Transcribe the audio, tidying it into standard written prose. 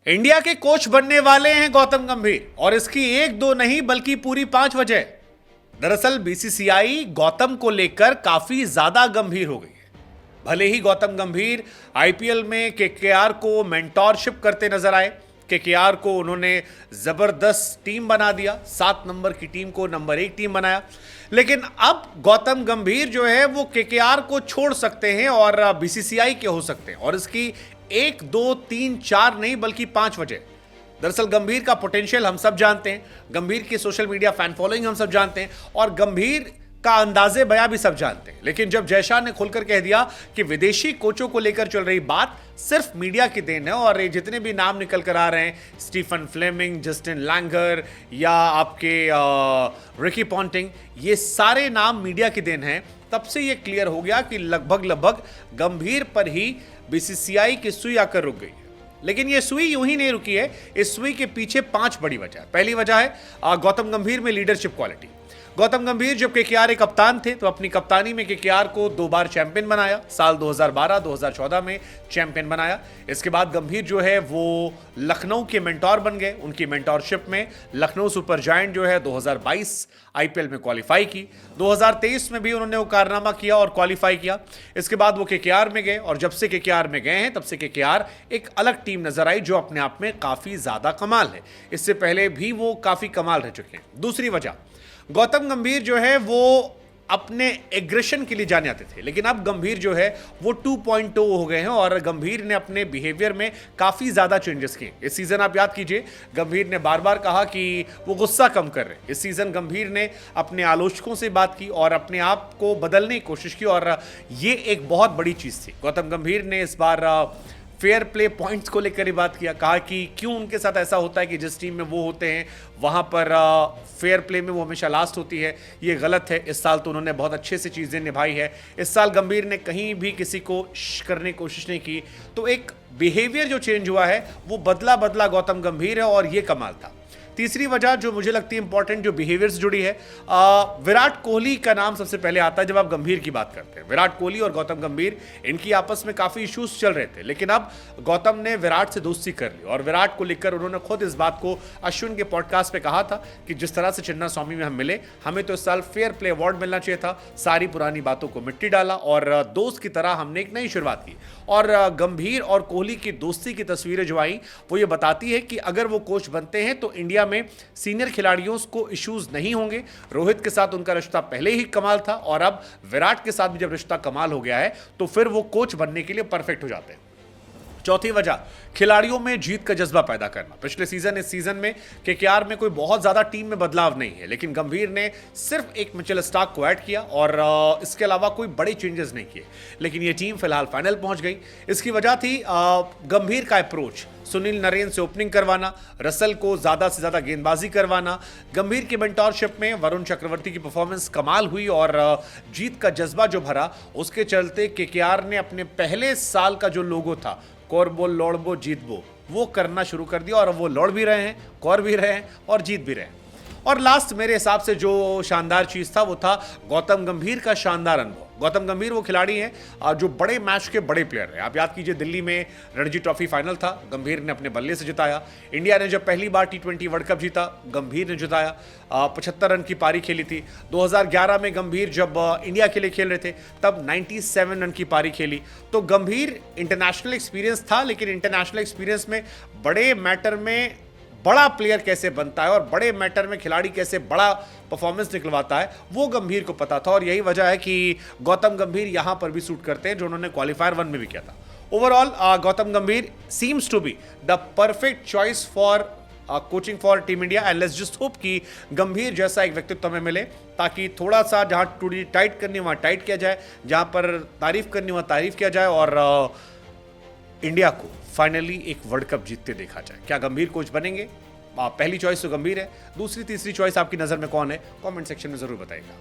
India के coach बनने वाले हैं गौतम गंभीर और इसकी एक दो नहीं बल्कि पूरी 5 वजह। दरअसल बीसीसीआई गौतम को लेकर काफी ज्यादा गंभीर हो गई है। भले ही गौतम गंभीर आईपीएल में केकेआर को मेंटोरशिप करते नजर आए, केकेआर को उन्होंने जबरदस्त टीम बना दिया, 7 नंबर की टीम को नंबर 1 टीम बनाया, लेकिन अब गौतम गंभीर जो है वो केकेआर को छोड़ सकते हैं और बीसीसीआई के हो सकते हैं और इसकी 1 2 3 4 नहीं बल्कि 5 वजह। दरअसल गंभीर का पोटेंशियल हम सब जानते हैं, गंभीर की सोशल मीडिया फैन फॉलोइंग हम सब जानते हैं और गंभीर का अंदाजे बयां भी सब जानते हैं, लेकिन जब जय शाह ने खुलकर कह दिया कि विदेशी कोचों को लेकर चल रही बात सिर्फ मीडिया की देन है और ये जितने भी नाम निकल कर आ रहे हैं, स्टीफन फ्लेमिंग, जस्टिन लैंगर या आपके रिकी पॉन्टिंग, ये सारे नाम मीडिया की देन है, तब से ये क्लियर हो गया कि लगभग गंभीर पर ही बीसीसीआई की सुई आकर रुक गई है। लेकिन ये सुई यूं ही नहीं रुकी है, इस सुई के पीछे 5 बड़ी वजह है। पहली वजह है गौतम गंभीर में लीडरशिप क्वालिटी। गौतम गंभीर जब केकेआर के कप्तान थे तो अपनी कप्तानी में केकेआर को 2 बार चैंपियन बनाया, साल 2012-2014 में चैंपियन बनाया। इसके बाद गंभीर जो है वो लखनऊ के मेंटोर बन गए। उनकी मेंटोरशिप में लखनऊ सुपर जायंट जो है 2022 आईपीएल में क्वालिफाई की, 2023 में भी उन्होंने वो कारनामा किया और क्वालिफाई किया। इसके बाद वो केकेआर में गए और जब से केकेआर में गए हैं तब से केकेआर एक अलग टीम नजर आई जो अपने आप में काफी ज्यादा कमाल है। इससे पहले भी वो काफी कमाल रह चुके हैं। दूसरी वजह, गौतम गंभीर जो है वो अपने एग्रेशन के लिए जाने जाते थे, लेकिन अब गंभीर जो है वो 2.0 हो गए हैं और गंभीर ने अपने बिहेवियर में काफी ज्यादा चेंजेस किए। इस सीजन आप याद कीजिए, गंभीर ने बार बार कहा कि वो गुस्सा कम कर रहे हैं। इस सीजन गंभीर ने अपने आलोचकों से बात की और अपने आप को बदलने की कोशिश की और ये एक बहुत बड़ी चीज थी। गौतम गंभीर ने इस बार फेयर प्ले पॉइंट्स को लेकर ही बात किया, कहा कि क्यों उनके साथ ऐसा होता है कि जिस टीम में वो होते हैं वहां पर फेयर प्ले में वो हमेशा लास्ट होती है, ये गलत है। इस साल तो उन्होंने बहुत अच्छे से चीज़ें निभाई है। इस साल गंभीर ने कहीं भी किसी को करने की कोशिश नहीं की, तो एक बिहेवियर जो चेंज हुआ है वो बदला बदला गौतम गंभीर है और ये कमाल था। तीसरी वजह जो मुझे लगती है इंपॉर्टेंट, जो बिहेवियर से जुड़ी है, विराट कोहली का नाम सबसे पहले आता है जब आप गंभीर की बात करते हैं। विराट कोहली और गौतम गंभीर, इनकी आपस में काफी इश्यूज चल रहे थे, लेकिन अब गौतम ने विराट से दोस्ती कर ली और विराट को लेकर उन्होंने खुद इस बात को अश्विन के पॉडकास्ट पे कहा था कि जिस तरह से चिन्ना स्वामी में हम मिले, हमें तो इस साल फेयर प्ले अवार्ड मिलना चाहिए था। सारी पुरानी बातों को मिट्टी डाला और दोस्त की तरह हमने एक नई शुरुआत की। और गंभीर और कोहली की दोस्ती की तस्वीरें जो आई वो ये बताती है कि अगर वो कोच बनते हैं तो इंडिया में सीनियर खिलाड़ियों को इश्यूज नहीं होंगे। रोहित के साथ उनका रिश्ता पहले ही कमाल था और अब विराट के साथ भी जब रिश्ता कमाल हो गया है तो फिर वो कोच बनने के लिए परफेक्ट हो जाते हैं। चौथी वजह, खिलाड़ियों में जीत का जज्बा पैदा करना। पिछले सीजन इस सीजन में केकेआर में कोई बहुत ज्यादा टीम में बदलाव नहीं है, लेकिन गंभीर ने सिर्फ एक मिचेल स्टार्क को ऐड किया और इसके अलावा कोई बड़े चेंजेस नहीं किए, लेकिन ये टीम फिलहाल फाइनल पहुंच गई। इसकी वजह थी गंभीर का अप्रोच, सुनील नरेन से ओपनिंग करवाना, रसल को ज्यादा से ज्यादा गेंदबाजी करवाना। गंभीर की मेंटोरशिप में वरुण चक्रवर्ती की परफॉर्मेंस कमाल हुई और जीत का जज्बा जो भरा, उसके चलते केकेआर ने अपने पहले साल का जो लोगो था, कोरबो लौड़बो जीतबो, वो करना शुरू कर दिया और वो लौड़ भी रहे हैं, कोर भी रहे हैं और जीत भी रहे हैं। और लास्ट मेरे हिसाब से जो शानदार चीज था वो था गौतम गंभीर का शानदार अनुभव। गौतम गंभीर वो खिलाड़ी हैं जो बड़े मैच के बड़े प्लेयर हैं। आप याद कीजिए, दिल्ली में रणजी ट्रॉफी फाइनल था, गंभीर ने अपने बल्ले से जिताया। इंडिया ने जब पहली बार T20 वर्ल्ड कप जीता, गंभीर ने जिताया। 75 रन की पारी खेली थी। 2011 में गंभीर जब इंडिया के लिए खेल रहे थे तब 97 रन की पारी खेली। तो गंभीर इंटरनेशनल एक्सपीरियंस था, लेकिन इंटरनेशनल एक्सपीरियंस में बड़े मैटर में बड़ा प्लेयर कैसे बनता है और बड़े मैटर में खिलाड़ी कैसे बड़ा परफॉर्मेंस निकलवाता है, वो गंभीर को पता था और यही वजह है कि गौतम गंभीर यहां पर भी सूट करते हैं, जो उन्होंने क्वालिफायर 1 में भी किया था। Overall Gautam Gambhir seems to be the perfect choice for coaching for team India and let's just hope कि गंभीर जैसा एक व्यक्तित्व हमें मिले, ताकि थोड़ा सा जहां टूटी टाइट करनी वहां टाइट किया जाए, जहां पर तारीफ करनी वहां तारीफ किया जाए और इंडिया को फाइनली एक वर्ल्ड कप जीतते देखा जाए। क्या गंभीर कोच बनेंगे? पहली चॉइस तो गंभीर है, दूसरी तीसरी चॉइस आपकी नजर में कौन है? कमेंट सेक्शन में जरूर बताइएगा।